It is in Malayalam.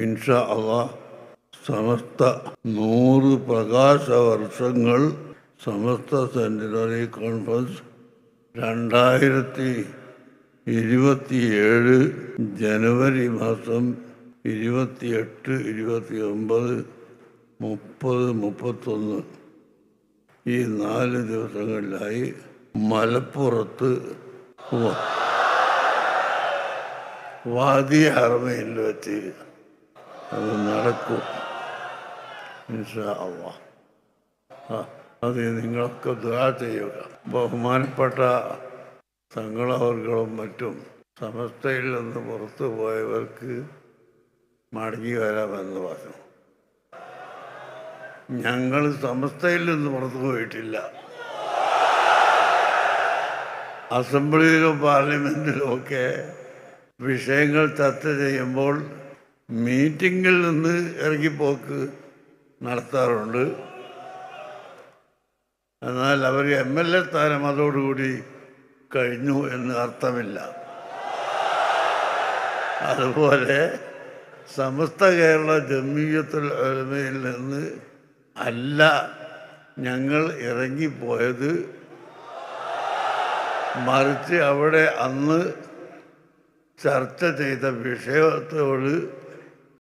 ഇൻഷാ അല്ലാഹ് സമസ്ത 100 പ്രകാശവർഷങ്ങൾ സമസ്ത സെൻറ്റിനറി കോൺഫറൻസ് 2027 ജനുവരി മാസം 28, 29, 30, 31 ഈ 4 ദിവസങ്ങളിലായി മലപ്പുറത്ത് വാദി ഹറമയിൽ വെച്ച് അത് നടക്കും ഇൻഷാ അല്ലാഹ്. അത് നിങ്ങളൊക്കെ ദുആ ചെയ്യുക. ബഹുമാനപ്പെട്ട തങ്ങളവർകളും മറ്റും സമസ്തയിൽ നിന്ന് പുറത്തു പോയവർക്ക് മടങ്ങി വരാമെന്ന് പറഞ്ഞു. ഞങ്ങൾ സമസ്തയിൽ നിന്ന് പുറത്തു പോയിട്ടില്ല. അസംബ്ലിയിലും പാർലമെൻറ്റിലും ഒക്കെ വിഷയങ്ങൾ ചർച്ച ചെയ്യുമ്പോൾ മീറ്റിങ്ങിൽ നിന്ന് ഇറങ്ങിപ്പോക്ക് നടത്താറുണ്ട്. എന്നാൽ അവർ MLA സ്ഥാനം അതോടുകൂടി കഴിഞ്ഞു എന്ന് അർത്ഥമില്ല. അതുപോലെ സമസ്ത കേരള ജംഇയ്യത്തുൽ ഉലമയിൽ നിന്ന് അല്ല ഞങ്ങൾ ഇറങ്ങിപ്പോയത്, മറിച്ച് അവിടെ അന്ന് ചർച്ച ചെയ്ത വിഷയത്തോട്